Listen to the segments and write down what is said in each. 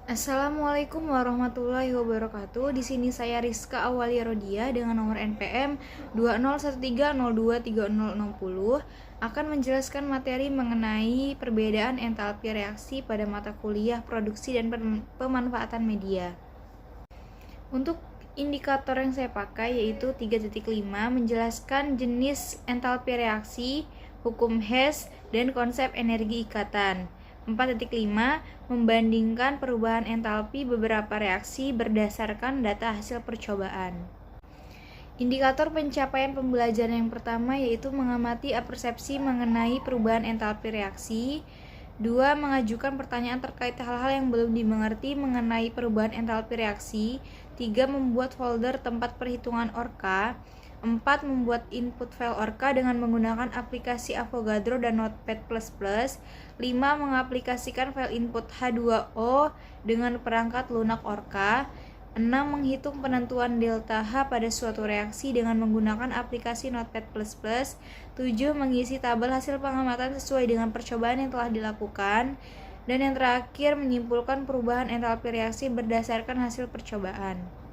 Assalamualaikum warahmatullahi wabarakatuh. Di sini saya Rizka Awalia Rodia dengan nomor NPM 2013023060 akan menjelaskan materi mengenai perbedaan entalpi reaksi pada mata kuliah produksi dan pemanfaatan media. Untuk indikator yang saya pakai yaitu 3.5 menjelaskan jenis entalpi reaksi, hukum Hess, dan konsep energi ikatan. 4.5 membandingkan perubahan entalpi beberapa reaksi berdasarkan data hasil percobaan. Indikator pencapaian pembelajaran yang pertama yaitu mengamati persepsi mengenai perubahan entalpi reaksi. 2. Mengajukan pertanyaan terkait hal-hal yang belum dimengerti mengenai perubahan entalpi reaksi. 3. Membuat folder tempat perhitungan Orca. 4. Membuat input file Orca dengan menggunakan aplikasi Avogadro dan Notepad++. 5. Mengaplikasikan file input H2O dengan perangkat lunak Orca. 6. Menghitung penentuan delta H pada suatu reaksi dengan menggunakan aplikasi Notepad++. 7. Mengisi tabel hasil pengamatan sesuai dengan percobaan yang telah dilakukan. Dan yang terakhir, menyimpulkan perubahan entalpi reaksi berdasarkan hasil percobaan.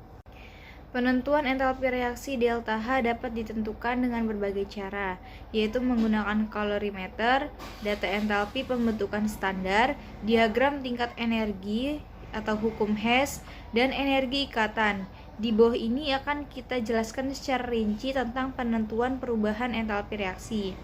Penentuan entalpi reaksi delta H dapat ditentukan dengan berbagai cara, yaitu menggunakan kalorimeter, data entalpi pembentukan standar, diagram tingkat energi atau hukum Hess, dan energi ikatan. Di bawah ini akan kita jelaskan secara rinci tentang penentuan perubahan entalpi reaksi.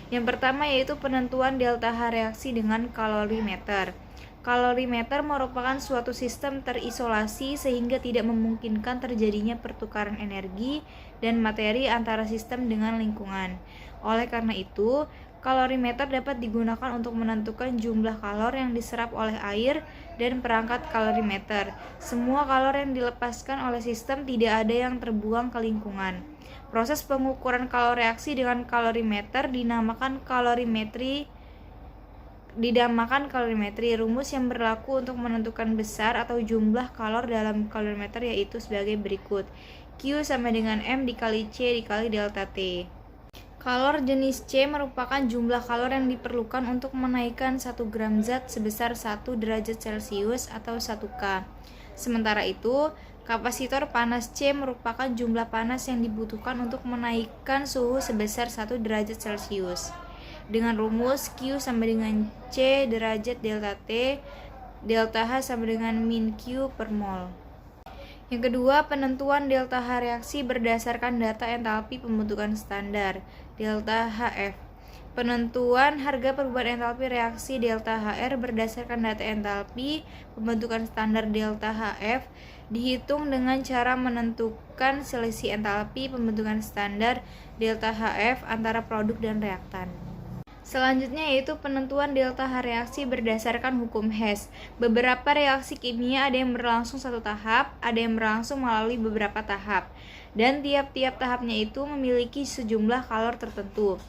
Yang pertama yaitu penentuan delta H reaksi dengan kalorimeter. Kalorimeter merupakan suatu sistem terisolasi sehingga tidak memungkinkan terjadinya pertukaran energi dan materi antara sistem dengan lingkungan. Oleh karena itu, kalorimeter dapat digunakan untuk menentukan jumlah kalor yang diserap oleh air dan perangkat kalorimeter. Semua kalor yang dilepaskan oleh sistem tidak ada yang terbuang ke lingkungan. Proses pengukuran kalor reaksi dengan kalorimeter dinamakan kalorimetri. Rumus yang berlaku untuk menentukan besar atau jumlah kalor dalam kalorimeter yaitu sebagai berikut. Q sama dengan M dikali C dikali delta T. Kalor jenis C merupakan jumlah kalor yang diperlukan untuk menaikkan 1 gram zat sebesar 1 derajat Celcius atau 1 K. Sementara itu, kapasitor panas C merupakan jumlah panas yang dibutuhkan untuk menaikkan suhu sebesar 1 derajat Celcius. Dengan rumus Q sama dengan C derajat delta T, delta H sama dengan min Q per mol. Yang kedua, penentuan delta H reaksi berdasarkan data entalpi pembentukan standar, delta HF. Penentuan harga perubahan entalpi reaksi delta HR berdasarkan data entalpi pembentukan standar delta HF dihitung dengan cara menentukan selisih entalpi pembentukan standar delta HF antara produk dan reaktan. Selanjutnya yaitu penentuan delta H reaksi berdasarkan hukum Hess. Beberapa reaksi kimia ada yang berlangsung satu tahap, ada yang berlangsung melalui beberapa tahap, dan tiap-tiap tahapnya itu memiliki sejumlah kalor tertentu.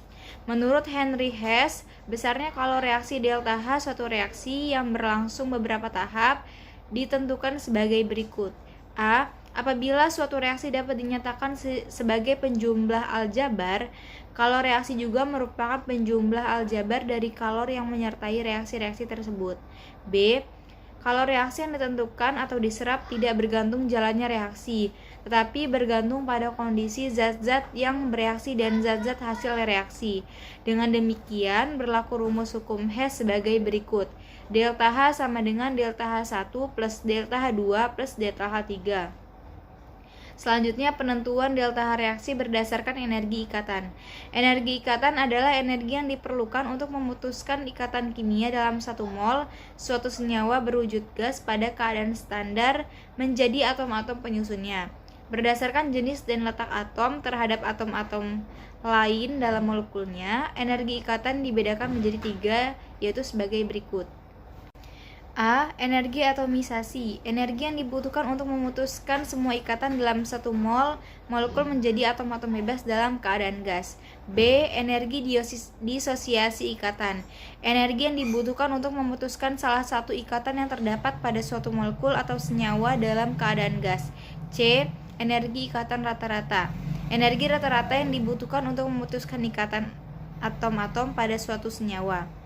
Menurut Henry Hess, besarnya kalor reaksi delta H suatu reaksi yang berlangsung beberapa tahap ditentukan sebagai berikut. A. Apabila suatu reaksi dapat dinyatakan sebagai penjumlah aljabar, kalor reaksi juga merupakan penjumlah aljabar dari kalor yang menyertai reaksi-reaksi tersebut. B. Kalor reaksi yang ditentukan atau diserap tidak bergantung jalannya reaksi, tetapi bergantung pada kondisi zat-zat yang bereaksi dan zat-zat hasil reaksi. Dengan demikian, berlaku rumus hukum Hess sebagai berikut. Delta H sama dengan delta H1 plus delta H2 plus delta H3. Selanjutnya, penentuan delta H reaksi berdasarkan energi ikatan. Energi ikatan adalah energi yang diperlukan untuk memutuskan ikatan kimia dalam 1 mol suatu senyawa berwujud gas pada keadaan standar menjadi atom-atom penyusunnya. Berdasarkan jenis dan letak atom terhadap atom-atom lain dalam molekulnya, energi ikatan dibedakan menjadi 3, yaitu sebagai berikut. A. Energi atomisasi. Energi yang dibutuhkan untuk memutuskan semua ikatan dalam 1 mol molekul menjadi atom-atom bebas dalam keadaan gas. B. Energi disosiasi ikatan. Energi yang dibutuhkan untuk memutuskan salah satu ikatan yang terdapat pada suatu molekul atau senyawa dalam keadaan gas. C. Energi ikatan rata-rata. Energi rata-rata yang dibutuhkan untuk memutuskan ikatan atom-atom pada suatu senyawa.